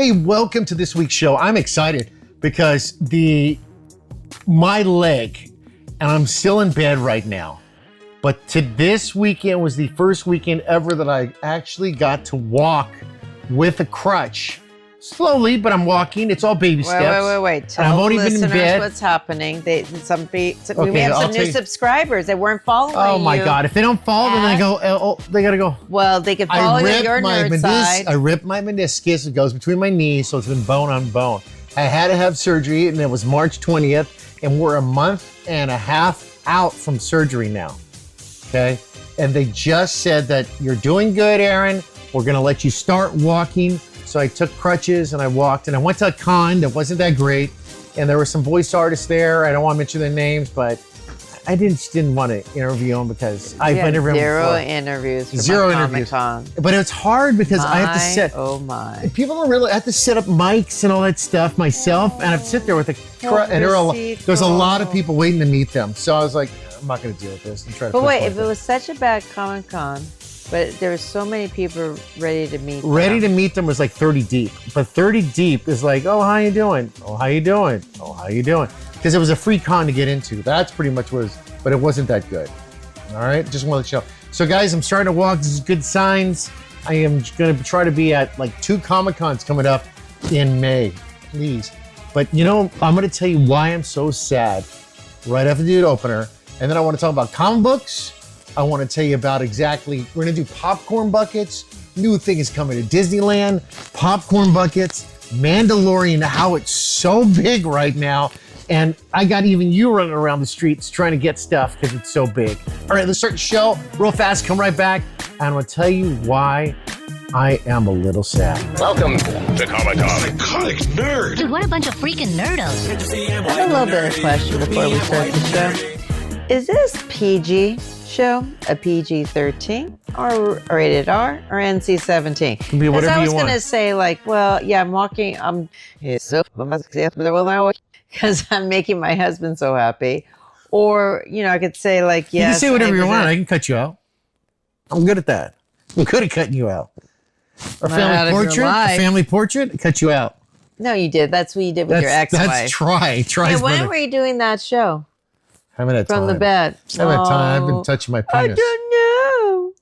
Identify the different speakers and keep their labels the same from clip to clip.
Speaker 1: Hey, welcome to this week's show. I'm excited because my leg, and I'm still in bed right now, but this weekend was the first weekend ever that I actually got to walk with a crutch. Slowly, but I'm walking. It's all baby steps.
Speaker 2: Wait. Tell the listeners what's happening. We have some new subscribers that weren't following you.
Speaker 1: Oh my God. If they don't follow, then they got to go.
Speaker 2: Well, they can follow your nerd side.
Speaker 1: I ripped my meniscus. It goes between my knees, so it's been bone on bone. I had to have surgery, and it was March 20th, and we're a month and a half out from surgery now. Okay? And they just said that you're doing good, Aaron. We're going to let you start walking. So I took crutches and I walked, and I went to a con that wasn't that great, and there were some voice artists there. I don't want to mention their names, but I didn't want to interview them because I've been interviewing
Speaker 2: zero interviews.
Speaker 1: But it's hard because I have to sit.
Speaker 2: Oh my!
Speaker 1: People don't really. I have to set up mics and all that stuff myself, and I have to sit there with and there's a lot of people waiting to meet them. So I was like, I'm not going to deal with this and try to.
Speaker 2: But wait, if it was such a bad Comic-Con. But there were so many people ready to meet them.
Speaker 1: Ready to meet them was like 30 deep. But 30 deep is like, oh, how you doing? Oh, how you doing? Oh, how you doing? Because it was a free con to get into. That's pretty much what it was, but it wasn't that good. All right? Just wanted to show. So guys, I'm starting to walk. This is good signs. I am going to try to be at like 2 Comic-Cons coming up in May. Please. But you know, I'm going to tell you why I'm so sad right after the opener. And then I want to talk about comic books. I want to tell you about we're going to do popcorn buckets. New thing is coming to Disneyland. Popcorn buckets. Mandalorian, how it's so big right now. And I got even you running around the streets trying to get stuff because it's so big. All right, let's start the show real fast. Come right back. And I'm going to tell you why I am a little sad.
Speaker 3: Welcome to Comic-Con.
Speaker 4: Psychotic nerd.
Speaker 5: Dude, what a bunch of freaking nerdos.
Speaker 2: I have a little bit of question before we start the show. Is this PG show a PG-13 or rated R or NC-17?
Speaker 1: Can be whatever you want.
Speaker 2: I was going to say like, well, yeah, I'm walking, because I'm making my husband so happy. Or, you know, I could say like, yes.
Speaker 1: You can say whatever you want. I can cut you out. I'm good at that. I'm good at cutting you out. A family portrait, cut you out.
Speaker 2: No, you did. That's what you did with your ex-wife.
Speaker 1: That's try.
Speaker 2: Hey, when were you doing that show?
Speaker 1: Haven't had time.
Speaker 2: From the bed.
Speaker 1: Haven't had time. I've been touching my penis.
Speaker 2: I don't know.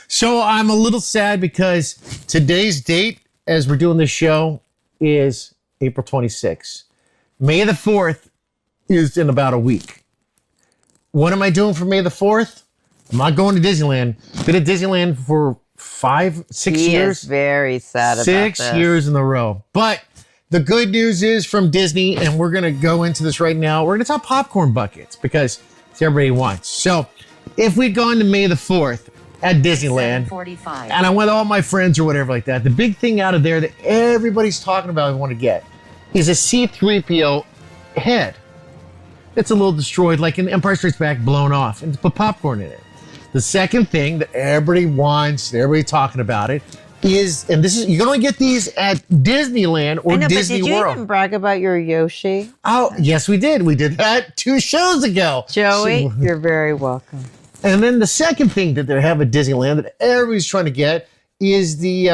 Speaker 1: So I'm a little sad because today's date, as we're doing this show, is April 26th. May the 4th is in about a week. What am I doing for May the 4th? I'm not going to Disneyland. Been at Disneyland for 6 years.
Speaker 2: He is very sad about this.
Speaker 1: 6 years in a row. But the good news is from Disney, and we're going to go into this right now, we're going to talk popcorn buckets because it's everybody wants. So if we'd gone to May the 4th at Disneyland, and I went with all my friends or whatever like that, the big thing out of there that everybody's talking about I want to get is a C-3PO head. It's a little destroyed, like in Empire Strikes Back, blown off, and to put popcorn in it. The second thing that everybody wants, everybody talking about it, is, and this is, you can only get these at Disneyland or Disney World. Did you
Speaker 2: even brag about your Yoshi?
Speaker 1: Oh, yes, we did. We did that 2 shows ago.
Speaker 2: Joey, you're very welcome.
Speaker 1: And then the second thing that they have at Disneyland that everybody's trying to get is the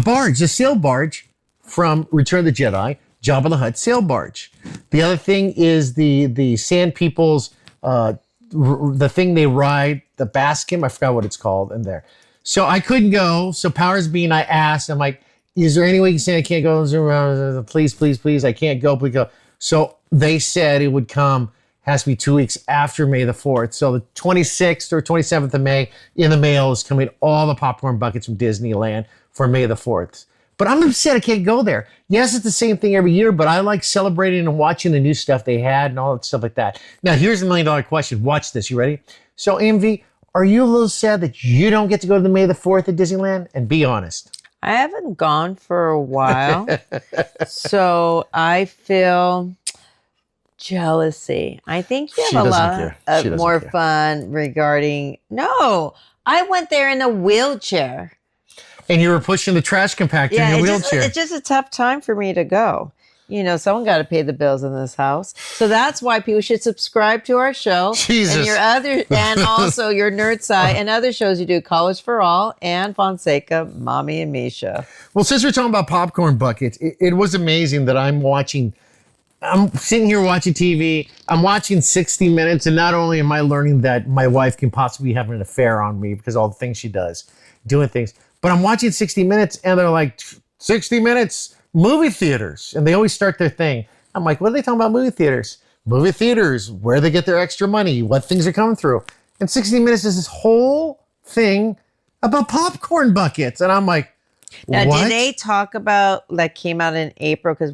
Speaker 1: barge, the sail barge from Return of the Jedi, Jabba the Hutt sail barge. The other thing is the Sand People's, the thing they ride, the basket, I forgot what it's called in there. So I couldn't go. So powers being, I asked, I'm like, is there any way you can say I can't go? Please, please, please, I can't go. Please go. So they said it would come, has to be 2 weeks after May the 4th. So the 26th or 27th of May in the mail is coming all the popcorn buckets from Disneyland for May the 4th. But I'm upset I can't go there. Yes, it's the same thing every year, but I like celebrating and watching the new stuff they had and all that stuff like that. Now, here's the $1 million question. Watch this. You ready? So, AMV, are you a little sad that you don't get to go to the May the 4th at Disneyland? And be honest.
Speaker 2: I haven't gone for a while. So I feel jealousy. I think you have a lot of more fun regarding... No, I went there in a wheelchair.
Speaker 1: And you were pushing the trash compactor in your wheelchair.
Speaker 2: It's just a tough time for me to go. You know, someone got to pay the bills in this house. So that's why people should subscribe to our show.
Speaker 1: Jesus.
Speaker 2: And your other, and also your Nerd Side and other shows you do, College for All and Fonseca, Mommy and Misha.
Speaker 1: Well, since we're talking about popcorn buckets, it was amazing that I'm sitting here watching TV. I'm watching 60 Minutes, and not only am I learning that my wife can possibly be having an affair on me because all the things she does, doing things, but I'm watching 60 Minutes, and they're like, 60 Minutes movie theaters, and they always start their thing. I'm like, what are they talking about movie theaters? Movie theaters, where they get their extra money, what things are coming through. And 60 Minutes is this whole thing about popcorn buckets. And I'm like,
Speaker 2: now,
Speaker 1: what?
Speaker 2: did they talk about, that came out in April? Because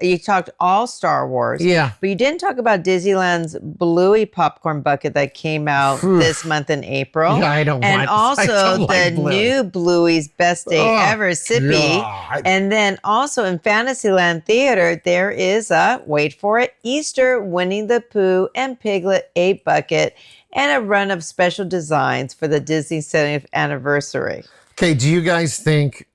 Speaker 2: you talked all Star Wars.
Speaker 1: Yeah.
Speaker 2: But you didn't talk about Disneyland's Bluey popcorn bucket that came out this month in April.
Speaker 1: Yeah, I don't
Speaker 2: and
Speaker 1: want
Speaker 2: also the
Speaker 1: Bluey.
Speaker 2: new Bluey's Best Day Ever, Sippy.
Speaker 1: God.
Speaker 2: And then also in Fantasyland Theater, there is wait for it, Easter Winnie the Pooh and Piglet 8 bucket and a run of special designs for the Disney 70th anniversary.
Speaker 1: Okay, do you guys think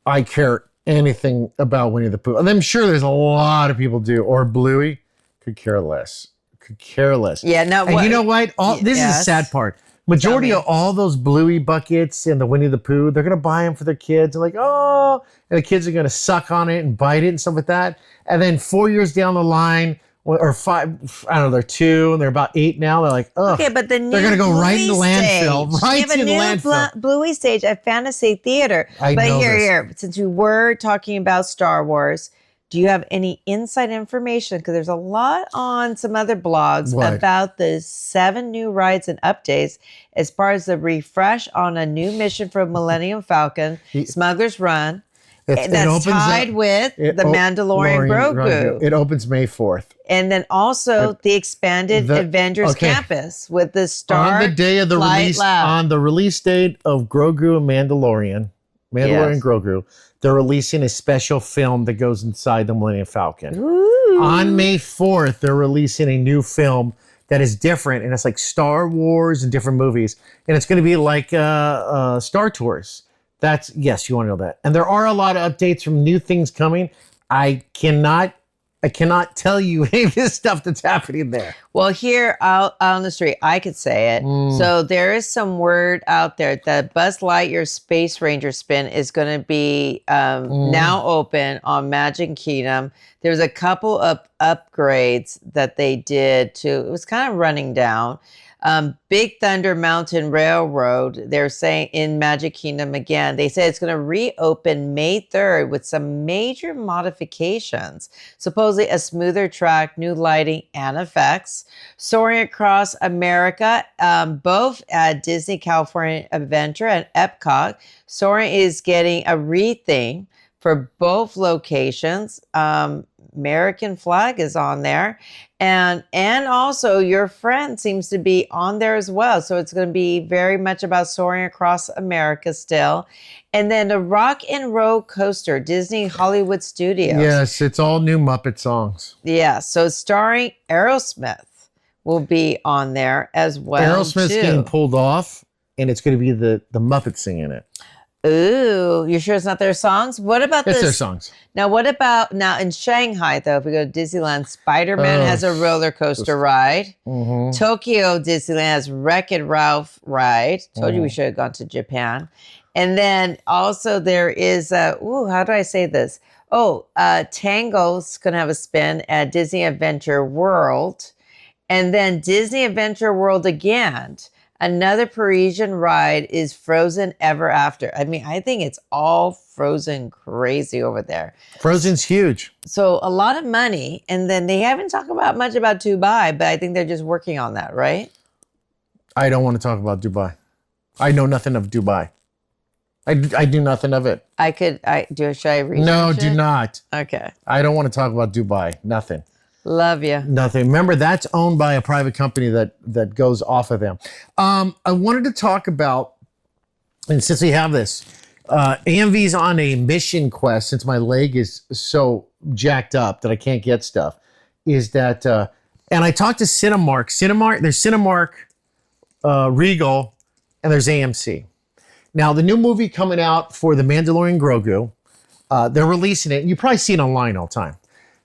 Speaker 1: I care anything about Winnie the Pooh? And I'm sure there's a lot of people do. Or Bluey, could care less. Could care less.
Speaker 2: Yeah, no.
Speaker 1: And you know what? This is the sad part. Majority of all those Bluey buckets and the Winnie the Pooh, they're going to buy them for their kids. They're like, oh, and the kids are going to suck on it and bite it and stuff like that. And then 4 years down the line, or 5, I don't know, they're 2 and they're about 8 now. They're like, oh,
Speaker 2: okay, but the new
Speaker 1: they're going to go right in the landfill. Right in the landfill.
Speaker 2: Bluey stage at Fantasy Theater.
Speaker 1: I know
Speaker 2: here, since we were talking about Star Wars, do you have any inside information? Because there's a lot on some other blogs about the 7 new rides and updates as far as the refresh on a new mission for Millennium Falcon, Smugglers Run. That's tied with the Mandalorian Grogu.
Speaker 1: It opens May 4th.
Speaker 2: And then also the expanded Avengers campus with the Star
Speaker 1: on the day of the release, on the release date of Grogu and Mandalorian Grogu, they're releasing a special film that goes inside the Millennium Falcon.
Speaker 2: Ooh.
Speaker 1: On May 4th, they're releasing a new film that is different, and it's like Star Wars and different movies, and it's going to be like Star Tours. Yes, you want to know that. And there are a lot of updates from new things coming. I cannot tell you any of this stuff that's happening there.
Speaker 2: Well, here out on the street, I could say it. So there is some word out there that Buzz Lightyear Space Ranger spin is going to be now open on Magic Kingdom. There's a couple of upgrades that they did to, it was kind of running down. Big Thunder Mountain Railroad, they're saying in Magic Kingdom again, they say it's going to reopen May 3rd with some major modifications. Supposedly a smoother track, new lighting and effects. Soaring Across America, both at Disney California Adventure and Epcot. Soaring is getting a retheme for both locations. American flag is on there. And also your friend seems to be on there as well. So it's going to be very much about Soaring Across America still. And then the Rock and Roll Coaster, Disney Hollywood Studios.
Speaker 1: Yes, it's all new Muppet songs.
Speaker 2: Yeah, so starring Aerosmith will be on there as well.
Speaker 1: Aerosmith's getting pulled off, and it's going to be the Muppets singing it.
Speaker 2: Ooh, you sure it's not their songs? What about
Speaker 1: It's their songs.
Speaker 2: Now, what about now in Shanghai, though, if we go to Disneyland, Spider-Man has a roller coaster ride. Tokyo Disneyland has Wreck-It Ralph ride. Told you we should have gone to Japan. And then also there is, how do I say this? Tango's going to have a spin at Disney Adventure World. And then Disney Adventure World again. Another Parisian ride is Frozen Ever After. I mean, I think it's all Frozen crazy over there.
Speaker 1: Frozen's huge.
Speaker 2: So a lot of money. And then they haven't talked about much about Dubai, but I think they're just working on that, right?
Speaker 1: I don't want to talk about Dubai. I know nothing of Dubai. I do nothing of it.
Speaker 2: Should I research
Speaker 1: No,
Speaker 2: it?
Speaker 1: do not.
Speaker 2: Okay.
Speaker 1: I don't want to talk about Dubai. Nothing.
Speaker 2: Love you.
Speaker 1: Nothing. Remember, that's owned by a private company that goes off of them. I wanted to talk about, and since we have this, AMV's on a mission quest, since my leg is so jacked up that I can't get stuff, is that, and I talked to Cinemark. There's Cinemark, Regal, and there's AMC. Now, the new movie coming out for The Mandalorian Grogu, they're releasing it. You probably see it online all the time.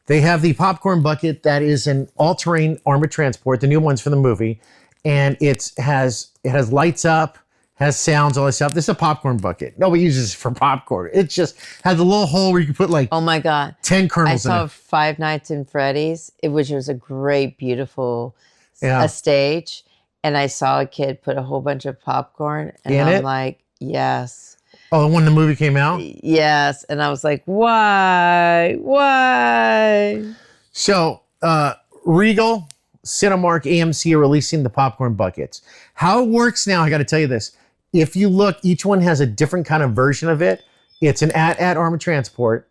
Speaker 1: They have the popcorn bucket that is an all-terrain armored transport, the new ones for the movie, and it has lights up, has sounds, all that stuff. This is a popcorn bucket. Nobody uses it for popcorn. It just has a little hole where you can put like
Speaker 2: oh my God,
Speaker 1: 10 kernels in it.
Speaker 2: I saw Five Nights in Freddy's, which was a great, beautiful stage, and I saw a kid put a whole bunch of popcorn, and I'm like, yes.
Speaker 1: Oh, when the movie came out?
Speaker 2: Yes. And I was like, why? Why?
Speaker 1: So, Regal, Cinemark, AMC are releasing the popcorn buckets. How it works now, I got to tell you this. If you look, each one has a different kind of version of it. It's an AT-AT armored transport,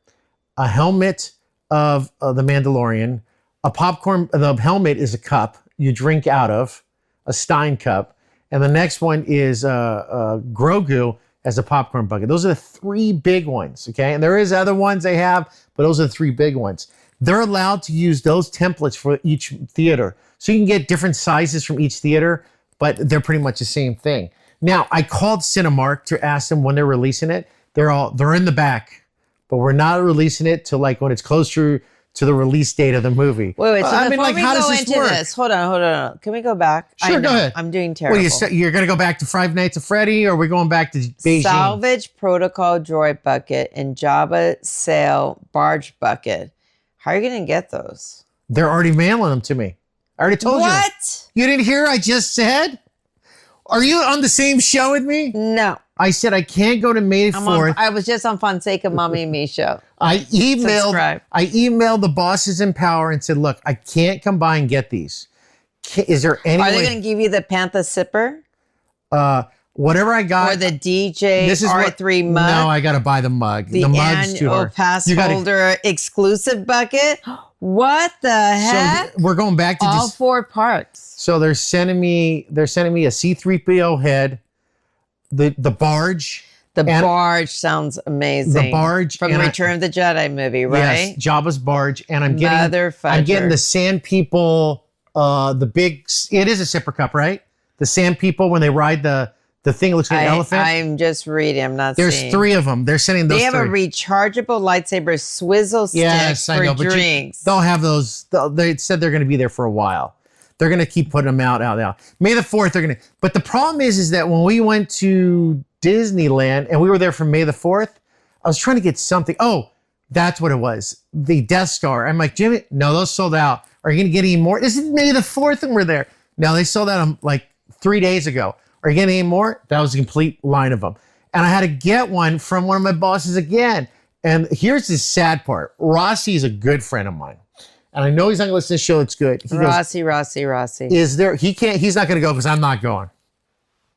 Speaker 1: a helmet of the Mandalorian, a popcorn, the helmet is a cup you drink out of, a Stein cup, and the next one is Grogu as a popcorn bucket. Those are the 3 big ones, okay? And there is other ones they have, but those are the 3 big ones. They're allowed to use those templates for each theater. So you can get different sizes from each theater, but they're pretty much the same thing. Now, I called Cinemark to ask them when they're releasing it. They're in the back, but we're not releasing it till like when it's closer to the release date of the movie.
Speaker 2: Wait. So before we go into this, hold on. Can we go back?
Speaker 1: Sure, go ahead.
Speaker 2: I'm doing terrible.
Speaker 1: You're going to go back to Five Nights at Freddy, or are we going back to Beijing?
Speaker 2: Salvage Protocol Droid Bucket and Jabba Sail Barge Bucket. How are you going to get those?
Speaker 1: They're already mailing them to me. I already told you.
Speaker 2: What?
Speaker 1: You didn't hear I just said? Are you on the same show with me?
Speaker 2: No.
Speaker 1: I said I can't go to May 4th.
Speaker 2: I was just on Fonseca Mommy and Me show.
Speaker 1: I emailed the bosses in power and said, look, I can't come by and get these. Is there any way?
Speaker 2: Are they going to give you the Panther Sipper?
Speaker 1: Whatever I got.
Speaker 2: Or the DJ R3 mug?
Speaker 1: No, I got to buy the mug. The mug's too hard.
Speaker 2: Pass holder exclusive bucket? What the heck?
Speaker 1: So we're going back to
Speaker 2: all 4 parts.
Speaker 1: So they're sending me a C-3PO head, the barge.
Speaker 2: The barge sounds amazing.
Speaker 1: The barge
Speaker 2: from the Return of the Jedi movie, right?
Speaker 1: Yes, Jabba's barge, and I'm getting the Sand People. The big. It is a sipper cup, right? The Sand People when they ride the thing that looks like an elephant.
Speaker 2: I'm just reading. I'm not.
Speaker 1: There's
Speaker 2: seeing.
Speaker 1: 3 of them. They're sending those.
Speaker 2: They have
Speaker 1: 3.
Speaker 2: a rechargeable lightsaber swizzle stick for drinks.
Speaker 1: They'll have those. They said they're going to be there for a while. They're going to keep putting them out. May the 4th, they're going to. But the problem is that when we went to Disneyland and we were there for May the 4th, I was trying to get something. Oh, that's what it was. The Death Star. I'm like, Jimmy, no, those sold out. Are you going to get any more? This is May the 4th and we're there. No, they sold out like 3 days ago. Are you getting any more? That was a complete line of them. And I had to get one from one of my bosses again. And here's the sad part. Rossi is a good friend of mine. And I know he's not going to listen to the show. It's good. He
Speaker 2: Rossi.
Speaker 1: Is there, he's not going to go because I'm not going.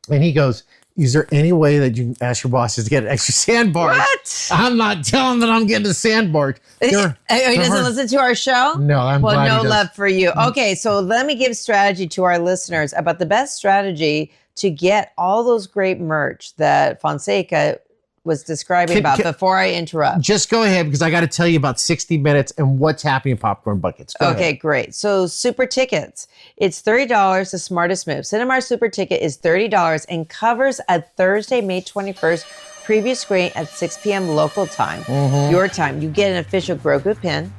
Speaker 1: And he goes, is there any way that you can ask your bosses to get an extra sandbar?
Speaker 2: What?
Speaker 1: I'm not telling them that I'm getting a sandbar.
Speaker 2: He doesn't listen to our show?
Speaker 1: No, I'm glad
Speaker 2: no love for you. Okay, so let me give strategy to our listeners about the best strategy to get all those great merch that Fonseca was describing before I interrupt.
Speaker 1: Just go ahead because I got to tell you about 60 Minutes and what's happening in Popcorn Buckets. Go ahead.
Speaker 2: Great. So Super Tickets, it's $30, the smartest move. Cinemark Super Ticket is $30 and covers a Thursday, May 21st preview screening at 6 p.m. local time, your time. You get an official Grogu pin,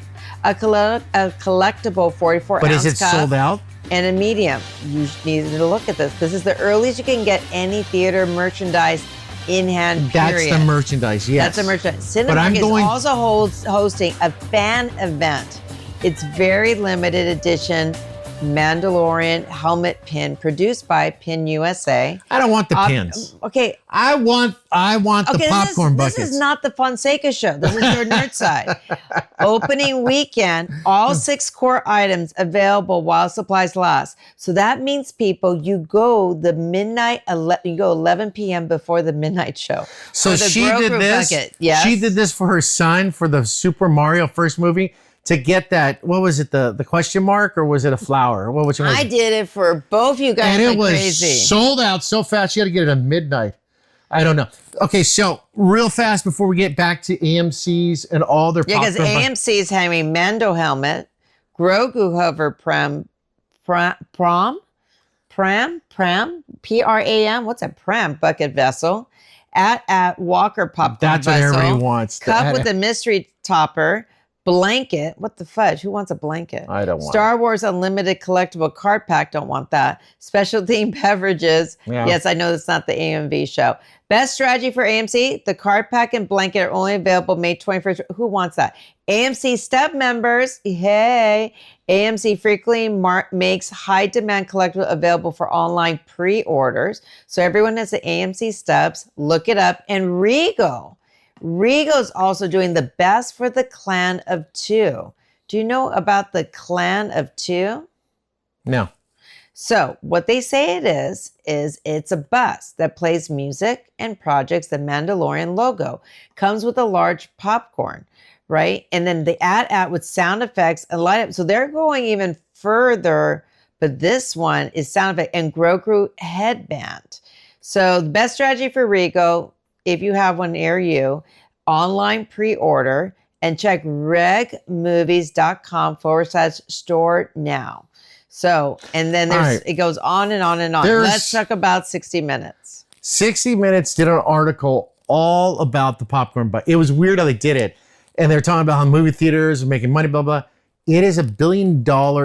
Speaker 2: a collectible 44-ounce cup.
Speaker 1: But is it sold out?
Speaker 2: And a medium. You need to look at this. This is the earliest you can get any theater merchandise in hand, period.
Speaker 1: That's the merchandise, yes.
Speaker 2: That's the merchandise. Cinemark is also hosting a fan event. It's very limited edition Mandalorian helmet pin produced by Pin USA.
Speaker 1: I don't want the pins.
Speaker 2: Okay.
Speaker 1: I want the popcorn buckets.
Speaker 2: This is not the Fonseca show. This is your nerd side. Opening weekend, all 6 core items available while supplies last. So that means, people, you go 11 p.m. before the midnight show.
Speaker 1: So she did this.
Speaker 2: Bucket. Yes.
Speaker 1: She did this for her son for the Super Mario first movie. To get that, what was it, the question mark, or was it a flower?
Speaker 2: I did it for both you guys.
Speaker 1: And it was
Speaker 2: crazy.
Speaker 1: Sold out so fast, you had to get it at midnight. I don't know. Okay, so real fast before we get back to AMC's and all their
Speaker 2: because AMC is having Mando helmet, Grogu hover pram, P-R-A-M, what's a pram bucket vessel, at Walker popcorn
Speaker 1: That's
Speaker 2: vessel,
Speaker 1: what everybody wants.
Speaker 2: Cup with a mystery topper, Blanket. What the fudge? Who wants a blanket?
Speaker 1: I don't want
Speaker 2: Star Wars Unlimited collectible card pack. Don't want that. Special themed beverages.
Speaker 1: Yeah.
Speaker 2: Yes, I know that's not the AMV show. Best strategy for AMC. The card pack and blanket are only available May 21st. Who wants that? AMC stub members. Hey. AMC frequently makes high demand collectible available for online pre-orders. So everyone has the AMC stubs. Look it up. And Regal. Regal's also doing the best for the Clan of Two. Do you know about the Clan of Two?
Speaker 1: No.
Speaker 2: So what they say it is it's a bus that plays music and projects the Mandalorian logo. Comes with a large popcorn, right? And then they add with sound effects and light up. So they're going even further, but this one is sound effect and Grogu headband. So the best strategy for Regal, if you have one near you, online pre-order and check regmovies.com/store now. So, and then it goes on and on and on. Let's talk about 60 Minutes.
Speaker 1: 60 Minutes did an article all about the popcorn bucket. It was weird how they did it. And they're talking about how movie theaters are making money, blah, blah. It is $1 billion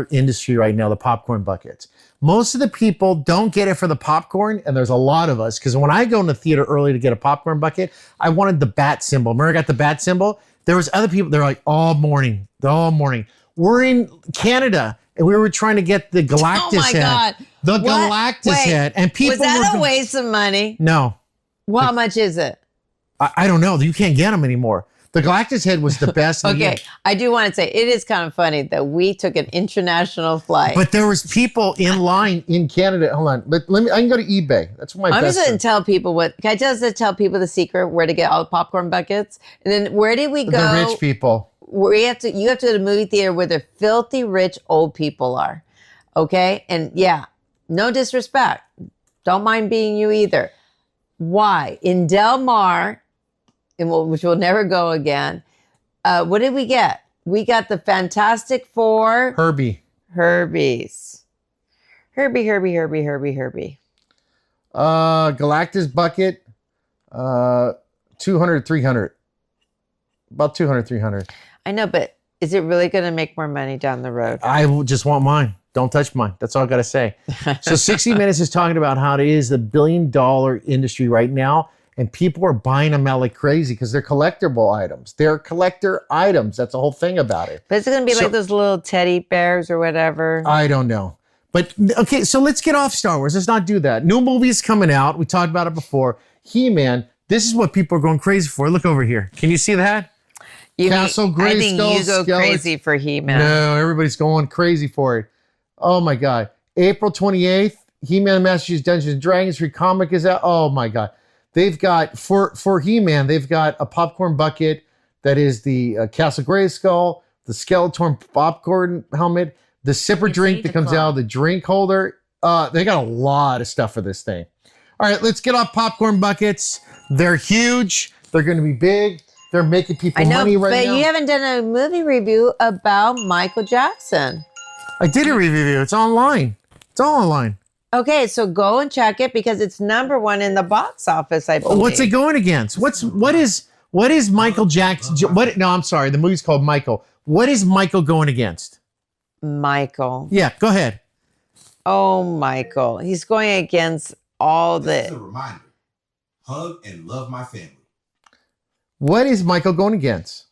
Speaker 1: industry right now, the popcorn buckets. Most of the people don't get it for the popcorn, and there's a lot of us, because when I go in the theater early to get a popcorn bucket, I wanted the bat symbol. Remember I got the bat symbol? There was other people, they're like, all morning. We're in Canada, and we were trying to get the Galactus head.
Speaker 2: God.
Speaker 1: The Galactus head. And people
Speaker 2: was that a waste of money?
Speaker 1: No.
Speaker 2: Well, how much is it?
Speaker 1: I don't know. You can't get them anymore. The Galactus head was the best.
Speaker 2: Okay, I do want to say it is kind of funny that we took an international flight.
Speaker 1: But there was people in line in Canada. Hold on, let me. I can go to eBay. That's my.
Speaker 2: I'm
Speaker 1: best
Speaker 2: just going to tell people what. Can I just tell people the secret where to get all the popcorn buckets? And then where did we go?
Speaker 1: The rich people.
Speaker 2: You have to go to the movie theater where the filthy rich old people are. Okay, and yeah, no disrespect. Don't mind being you either. Why in Del Mar? Which will never go again. What did we get? We got the Fantastic Four.
Speaker 1: Herbie.
Speaker 2: Herbie.
Speaker 1: Galactus bucket. 200, 300. About 200, 300.
Speaker 2: I know, but is it really going to make more money down the road?
Speaker 1: I just want mine. Don't touch mine. That's all I got to say. So 60 Minutes is talking about how it is the $1 billion industry right now. And people are buying them out like crazy because they're collectible items. They're collector items. That's the whole thing about it.
Speaker 2: But it's going to be like those little teddy bears or whatever.
Speaker 1: I don't know. But, okay, so let's get off Star Wars. Let's not do that. New movies coming out. We talked about it before. He-Man. This is what people are going crazy for. Look over here. Can you see that? Castle Grayskull.
Speaker 2: I think you go crazy for He-Man.
Speaker 1: No, everybody's going crazy for it. Oh, my God. April 28th, He-Man Massachusetts Dungeons & Dragons free comic is out. Oh, my God. They've got, for He-Man, they've got a popcorn bucket that is the Castle Grayskull, the Skeletorn popcorn helmet, the sipper drink that comes out of the drink holder. They got a lot of stuff for this thing. All right, let's get off popcorn buckets. They're huge. They're going to be big. They're making people money right now.
Speaker 2: But you haven't done a movie review about Michael Jackson.
Speaker 1: I did a review. It's online. It's all online.
Speaker 2: Okay, so go and check it because it's #1 in the box office, I believe.
Speaker 1: What's it going against? What is Michael Jackson? No, I'm sorry. The movie's called Michael. What is Michael going against?
Speaker 2: Michael.
Speaker 1: Yeah, go ahead.
Speaker 2: Oh, Michael. He's going against all
Speaker 4: This is a reminder. Hug and love my family.
Speaker 1: What is Michael going against?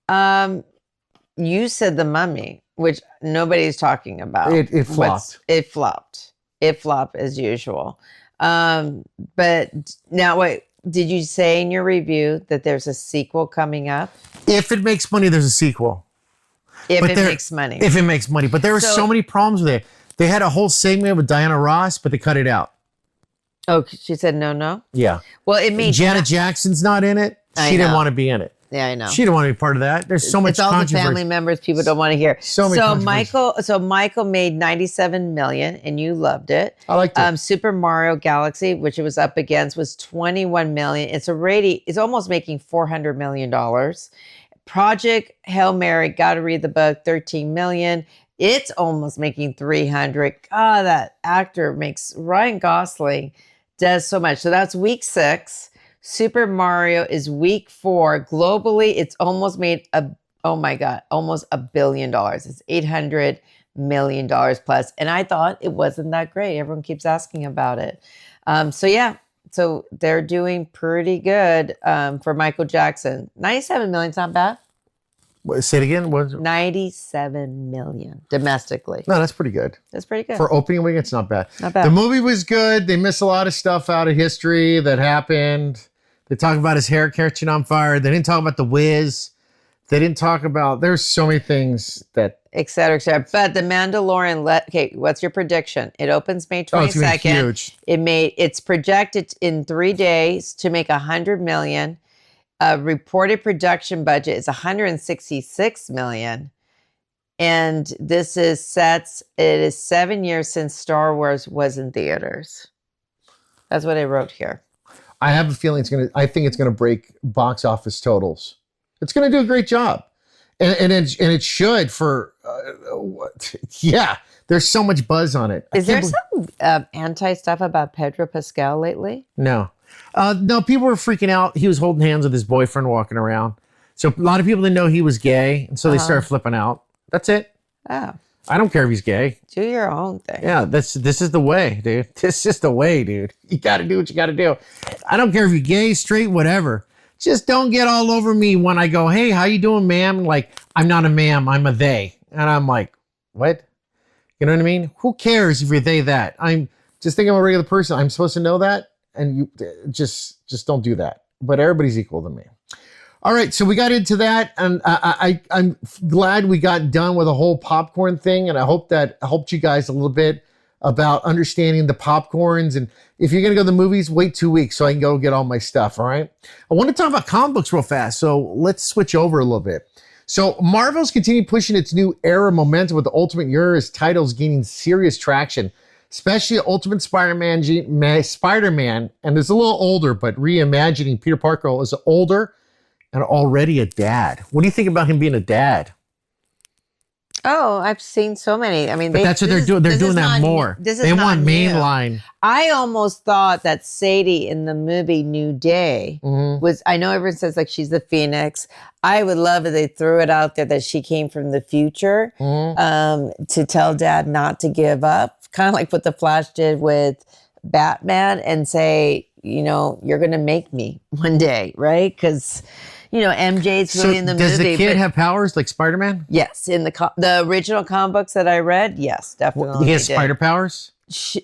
Speaker 2: You said The Mummy, which nobody's talking about.
Speaker 1: It flopped.
Speaker 2: It flopped. It flopped as usual. But now, wait, did you say in your review that there's a sequel coming up?
Speaker 1: If it makes money, there's a sequel.
Speaker 2: If it makes money.
Speaker 1: If it makes money. But there were so many problems with it. They had a whole segment with Diana Ross, but they cut it out.
Speaker 2: Oh, she said no?
Speaker 1: Yeah.
Speaker 2: Well, it made...
Speaker 1: Janet Jackson's not in it. She didn't want to be in it.
Speaker 2: Yeah, I know.
Speaker 1: She didn't want to be part of that. There's so much controversy.
Speaker 2: It's all the family members people don't want to hear.
Speaker 1: So
Speaker 2: Michael made $97 million, and you loved it.
Speaker 1: I liked it.
Speaker 2: Super Mario Galaxy, which it was up against, was $21 million. It's almost making $400 million. Project Hail Mary, gotta read the book, $13 million. It's almost making $300. God, that actor Ryan Gosling does so much. So that's week 6. Super Mario is week 4. Globally, it's almost made Oh my God, almost $1 billion. It's $800 million plus. And I thought it wasn't that great. Everyone keeps asking about it. So they're doing pretty good for Michael Jackson. 97 million is not bad.
Speaker 1: Say it again. What?
Speaker 2: 97 million domestically.
Speaker 1: No, that's pretty good.
Speaker 2: That's pretty good.
Speaker 1: For opening week, it's not bad.
Speaker 2: Not bad.
Speaker 1: The movie was good. They missed a lot of stuff out of history that happened. They talk about his hair catching on fire. They didn't talk about the Wiz. They didn't talk about, there's so many things that.
Speaker 2: Et cetera, et cetera. But The Mandalorian, okay, what's your prediction? It opens May 22nd.
Speaker 1: Oh, it's gonna be huge.
Speaker 2: It's projected in 3 days to make $100 million. Reported production budget is $166 million. And it is 7 years since Star Wars was in theaters. That's what I wrote here.
Speaker 1: I have a feeling I think it's gonna break box office totals. It's gonna do a great job. And it should for, there's so much buzz on it.
Speaker 2: Is there some anti stuff about Pedro Pascal lately?
Speaker 1: No. No, people were freaking out. He was holding hands with his boyfriend walking around. So a lot of people didn't know he was gay. And so they started flipping out. That's it.
Speaker 2: Oh.
Speaker 1: I don't care if he's gay.
Speaker 2: Do your own thing.
Speaker 1: Yeah, this is the way, dude. This is the way, dude. You got to do what you got to do. I don't care if you're gay, straight, whatever. Just don't get all over me when I go, hey, how you doing, ma'am? Like, I'm not a ma'am, I'm a they. And I'm like, what? You know what I mean? Who cares if you're they that? I'm just thinking I'm a regular person. I'm supposed to know that. And you just don't do that. But everybody's equal to me. All right, so we got into that, and I'm glad we got done with the whole popcorn thing, and I hope that helped you guys a little bit about understanding the popcorns. And if you're going to go to the movies, wait 2 weeks so I can go get all my stuff, all right? I want to talk about comic books real fast, so let's switch over a little bit. So Marvel's continued pushing its new era momentum with the Ultimate Universe titles gaining serious traction, especially Ultimate Spider-Man, and it's a little older, but reimagining Peter Parker as older and already a dad. What do you think about him being a dad?
Speaker 2: Oh, I've seen so many. I mean,
Speaker 1: that's what they're doing. They're doing that more. They want mainline.
Speaker 2: I almost thought that Sadie in the movie New Day was, I know everyone says like she's the Phoenix. I would love if they threw it out there that she came from the future to tell Dad not to give up. Kind of like what the Flash did with Batman and say, you know, you're going to make me one day, right? Because, you know, MJ's really in the movie.
Speaker 1: Does the kid have powers like Spider-Man?
Speaker 2: Yes. In the original comic books that I read, yes, definitely.
Speaker 1: He has spider powers?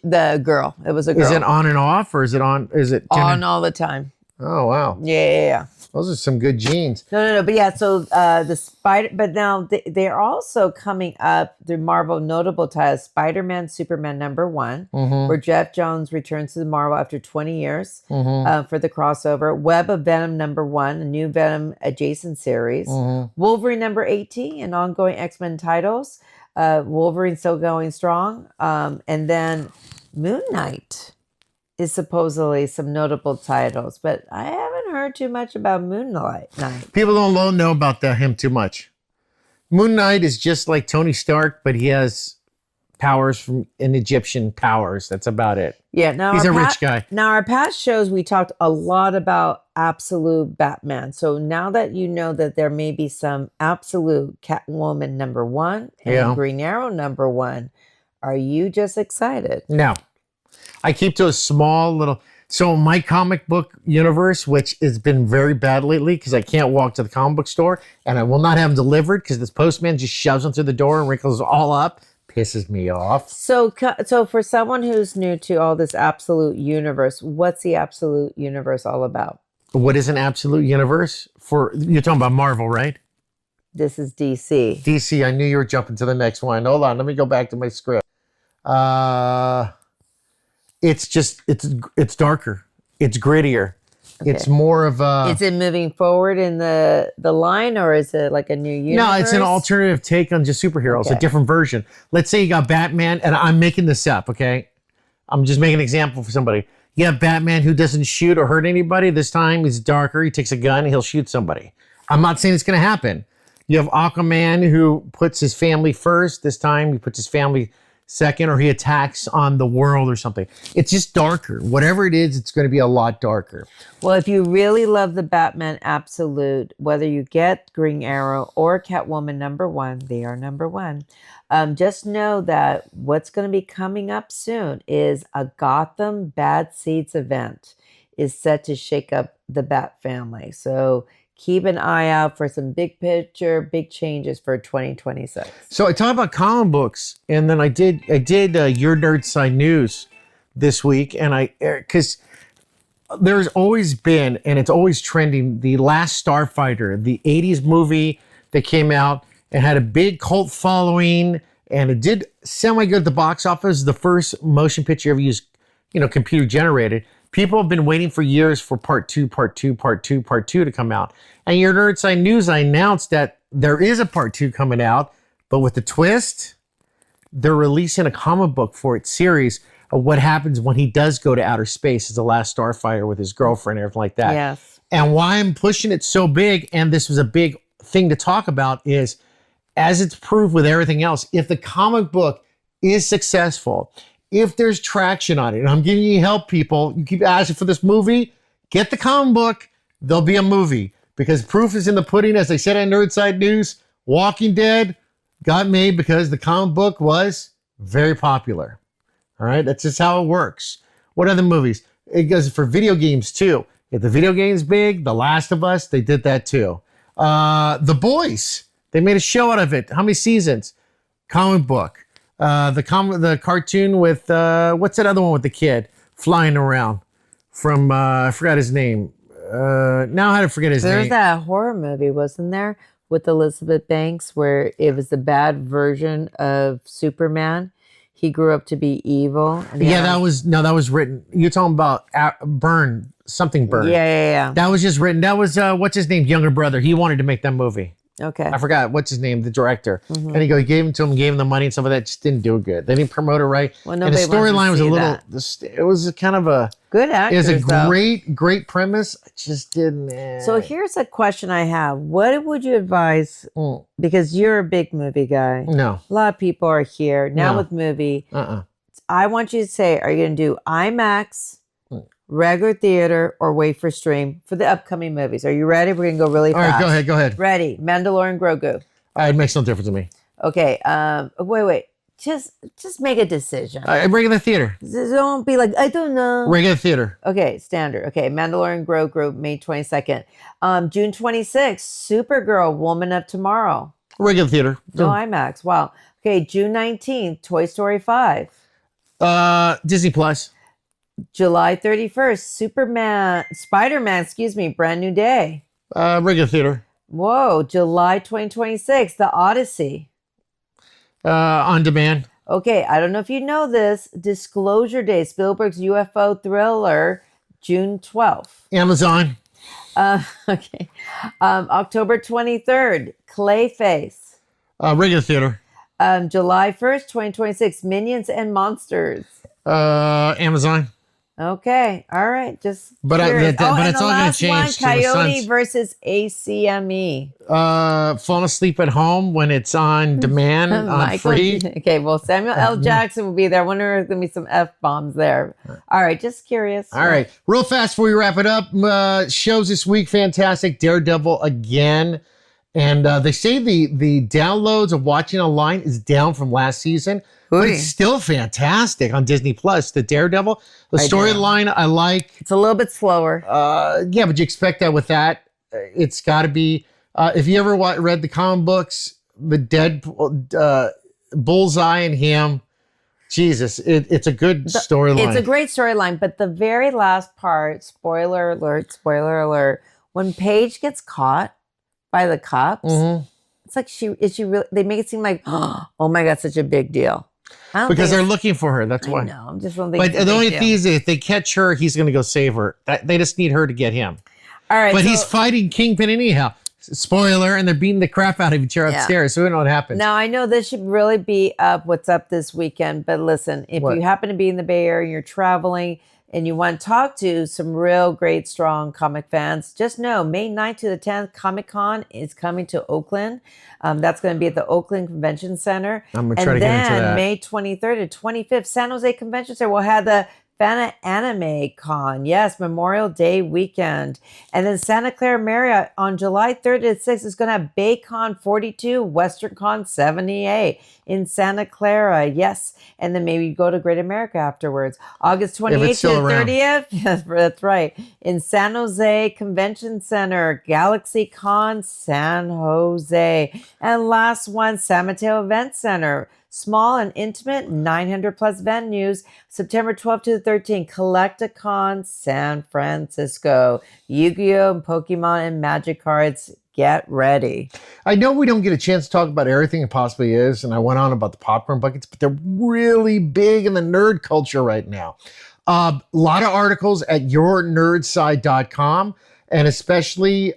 Speaker 2: The girl. It was a girl.
Speaker 1: Is it on and off, or is it on? Is it
Speaker 2: on all the time?
Speaker 1: Oh, wow.
Speaker 2: Yeah.
Speaker 1: Those are some good genes.
Speaker 2: No. But yeah, so but now they're also coming up, the Marvel notable titles, Spider-Man, Superman #1, where Jeff Jones returns to the Marvel after 20 years for the crossover. Web of Venom #1, a new Venom adjacent series. Wolverine #18, and ongoing X-Men titles. Wolverine still going strong. And then Moon Knight is supposedly some notable titles, but I haven't heard too much about Moon Knight.
Speaker 1: People don't know about him too much. Moon Knight is just like Tony Stark, but he has powers from Egyptian powers. That's about it.
Speaker 2: Yeah, now
Speaker 1: he's a rich guy.
Speaker 2: Now, our past shows, we talked a lot about absolute Batman. So now that you know that there may be some absolute Catwoman #1 and Green Arrow #1, are you just excited?
Speaker 1: No. I keep to a small little... So my comic book universe, which has been very bad lately because I can't walk to the comic book store, and I will not have them delivered because this postman just shoves them through the door and wrinkles all up. Pisses me off.
Speaker 2: So for someone who's new to all this absolute universe, what's the absolute universe all about?
Speaker 1: What is an absolute universe? You're talking about Marvel, right?
Speaker 2: This is DC.
Speaker 1: DC, I knew you were jumping to the next one. Hold on, let me go back to my script. It's darker. It's grittier. Okay. It's more of a...
Speaker 2: Is it moving forward in the line, or is it like a new universe?
Speaker 1: No, it's an alternative take on just superheroes, a different version. Let's say you got Batman, and I'm making this up, okay? I'm just making an example for somebody. You have Batman who doesn't shoot or hurt anybody. This time he's darker. He takes a gun and he'll shoot somebody. I'm not saying it's going to happen. You have Aquaman who puts his family first. This time he puts his family second, or he attacks on the world or something. It's just darker. Whatever it is, it's going to be a lot darker.
Speaker 2: Well, if you really love the Batman Absolute, whether you get Green Arrow or Catwoman #1, they are #1. Just know that what's going to be coming up soon is a Gotham Bad Seeds event is set to shake up the Bat family. So keep an eye out for some big picture, big changes for 2026.
Speaker 1: So I talked about comic books, and then I did Your Nerd Side News this week, and because there's always been, and it's always trending, The Last Starfighter, the 80s movie that came out and had a big cult following, and it did semi-good at the box office. The first motion picture ever used, computer generated. People have been waiting for years for part two to come out. And Your Nerd Side News, I announced that there is a part 2 coming out, but with the twist, they're releasing a comic book for its series of what happens when he does go to outer space as the last starfighter with his girlfriend and everything like that.
Speaker 2: Yes.
Speaker 1: And why I'm pushing it so big, and this was a big thing to talk about, is as it's proved with everything else, if the comic book is successful, if there's traction on it, and I'm giving you help, people, you keep asking for this movie, get the comic book, there'll be a movie. Because proof is in the pudding, as I said on Nerdside News, Walking Dead got made because the comic book was very popular. All right, that's just how it works. What other movies? It goes for video games too. If the video game's big, The Last of Us, they did that too. The Boys, they made a show out of it. How many seasons? Comic book. The cartoon with what's that other one with the kid flying around from I forgot his name. Now I had to forget his name.
Speaker 2: There's that horror movie, wasn't there, with Elizabeth Banks, where it was the bad version of Superman. He grew up to be evil. And
Speaker 1: that was written. You're talking about Burn.
Speaker 2: Yeah.
Speaker 1: That was just written. That was what's his name? Younger brother. He wanted to make that movie.
Speaker 2: Okay.
Speaker 1: I forgot what's his name, the director. Mm-hmm. And he gave him to him, gave him the money and stuff like that. Just didn't do good. They didn't promote it right.
Speaker 2: Well,
Speaker 1: and the storyline was a little. It was kind of a
Speaker 2: good actor.
Speaker 1: It was a great premise. I just didn't.
Speaker 2: So here's a question I have: what would you advise? Because you're a big movie guy.
Speaker 1: No.
Speaker 2: A lot of people are here now with movie. I want you to say: are you going to do IMAX, regular theater, or wait for stream for the upcoming movies? Are you ready? We're going to go really fast.
Speaker 1: All right, go ahead.
Speaker 2: Ready. Mandalorian, Grogu.
Speaker 1: It makes no difference to me.
Speaker 2: Okay. Wait. Just make a decision.
Speaker 1: Regular theater.
Speaker 2: Don't be like, I don't know.
Speaker 1: Regular theater.
Speaker 2: Okay, standard. Okay, Mandalorian, Grogu, May 22nd. June 26th, Supergirl, Woman of Tomorrow.
Speaker 1: Regular theater.
Speaker 2: No IMAX. Wow. Okay, June 19th, Toy Story 5.
Speaker 1: Disney Plus.
Speaker 2: July 31st, Spider-Man, Brand New Day.
Speaker 1: Regular theater.
Speaker 2: Whoa, July 2026, The Odyssey.
Speaker 1: On demand.
Speaker 2: Okay, I don't know if you know this. Disclosure Day, Spielberg's UFO thriller, June 12th.
Speaker 1: Amazon.
Speaker 2: Okay. October 23rd, Clayface.
Speaker 1: Regular theater.
Speaker 2: July 1st, 2026, Minions and Monsters.
Speaker 1: Amazon.
Speaker 2: Okay, all right.
Speaker 1: But it's all going to change.
Speaker 2: Coyote versus ACME.
Speaker 1: Falling asleep at home when it's on demand on free.
Speaker 2: Okay, well, Samuel L. Jackson will be there. I wonder if there's going to be some F-bombs there. All right, just curious.
Speaker 1: All right, real fast before we wrap it up. Shows this week, fantastic. Daredevil again. And they say the downloads of watching online is down from last season. But it's still fantastic on Disney Plus. The Daredevil, the storyline I like.
Speaker 2: It's a little bit slower.
Speaker 1: Yeah, but you expect that with that. It's got to be. If you ever read the comic books, the dead Bullseye and him, Jesus, it's a good storyline.
Speaker 2: It's a great storyline, but the very last part, spoiler alert, when Paige gets caught by the cops, it's like is she really? They make it seem like, oh my God, such a big deal.
Speaker 1: Because they're looking for her. That's why.
Speaker 2: No, I'm just don't think.
Speaker 1: But the only thing is, if they catch her, he's going to go save her. They just need her to get him.
Speaker 2: All right.
Speaker 1: But he's fighting Kingpin anyhow. Spoiler, and they're beating the crap out of each other upstairs. So we don't know what happens.
Speaker 2: Now, I know this should really be up what's up this weekend. But listen, if you happen to be in the Bay Area and you're traveling, and you want to talk to some real great, strong comic fans, just know May 9th to the 10th, Comic-Con is coming to Oakland. That's going to be at the Oakland Convention Center.
Speaker 1: I'm going to try to get into that.
Speaker 2: And then May 23rd to 25th, San Jose Convention Center will have the Fana Anime Con. Yes, Memorial Day weekend. And then Santa Clara Marriott on July 3rd to 6th is going to have BayCon 42, WesternCon 78 in Santa Clara. Yes. And then maybe go to Great America afterwards. August 28th to 30th. Yes, that's right. In San Jose Convention Center, Galaxy Con San Jose. And last one, San Mateo Event Center. Small and intimate, 900 plus venues. September 12th to the 13th, Collecticon San Francisco. Yu-Gi-Oh! And Pokemon and Magic cards. Get ready.
Speaker 1: I know we don't get a chance to talk about everything it possibly is, and I went on about the popcorn buckets, but they're really big in the nerd culture right now. A lot of articles at yournerdside.com, and especially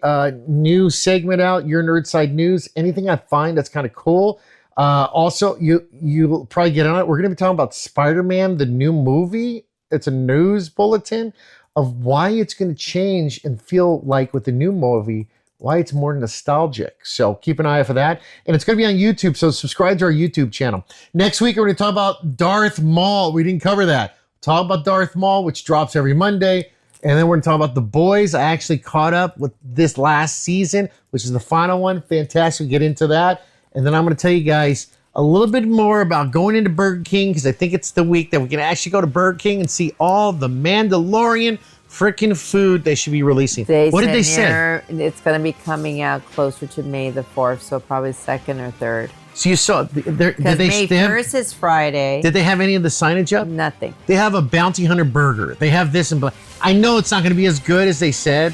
Speaker 1: new segment out, Your Nerdside News. Anything I find that's kind of cool. Also, you'll probably get on it. We're going to be talking about Spider-Man, the new movie. It's a news bulletin of why it's going to change and feel like with the new movie, why it's more nostalgic. So keep an eye out for that. And it's going to be on YouTube, so subscribe to our YouTube channel. Next week, we're going to talk about Darth Maul. We didn't cover that. Talk about Darth Maul, which drops every Monday. And then we're going to talk about The Boys. I actually caught up with this last season, which is the final one. Fantastic. We'll get into that. And then I'm going to tell you guys a little bit more about going into Burger King, because I think it's the week that we can actually go to Burger King and see all the Mandalorian freaking food they should be releasing. What did they say?
Speaker 2: It's going to be coming out closer to May the 4th, so probably 2nd or 3rd.
Speaker 1: So you saw,
Speaker 2: because May 1st is Friday.
Speaker 1: Did they have any of the signage up?
Speaker 2: Nothing.
Speaker 1: They have a Bounty Hunter burger. They have this and I know it's not going to be as good as they said.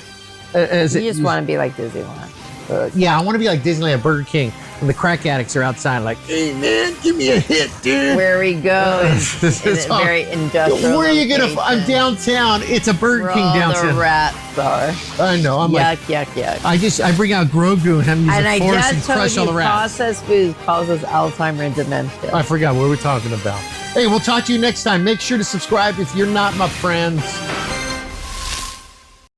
Speaker 2: You just want to be like Disneyland.
Speaker 1: Yeah, I want to be like Disneyland, Burger King, when the crack addicts are outside like, hey man, give me a hit, dude.
Speaker 2: Where we go is very industrial.
Speaker 1: Where are you going to, I'm downtown. It's a Burger King downtown.
Speaker 2: The rats are.
Speaker 1: I know. I'm
Speaker 2: yuck.
Speaker 1: I bring out Grogu and have him use a force and crush all the rats.
Speaker 2: Processed food causes Alzheimer's and dementia.
Speaker 1: I forgot what we're talking about. Hey, we'll talk to you next time. Make sure to subscribe if you're not my friends.